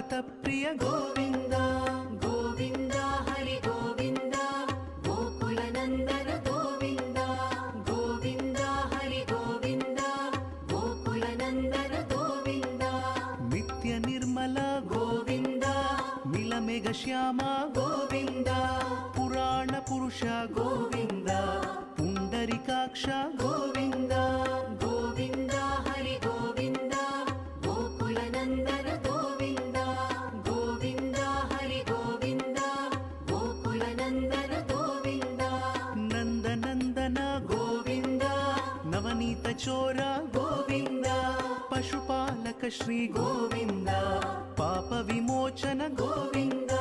भक्त प्रिय गोविंद गोविंद हरि गोविंद गोकुल नंदन गोविंद गोविंद हरि गोविंद गोकुल नंदन गोविंद नित्य निर्मल गोविंद नीलमेघ श्याम गोविंद पुराण पुरुष गोविंद पुंडरीकाक्ष गोविंद गोविंद हरि गोविंद गोकुल नंदन गोविंद गोविंद हरि गोविंद गोकुल नंदन गोविंद नंदनंदन गोविंद नवनीत चोर गोविंद पशुपालक श्री गोविंद पाप विमोचन गोविंद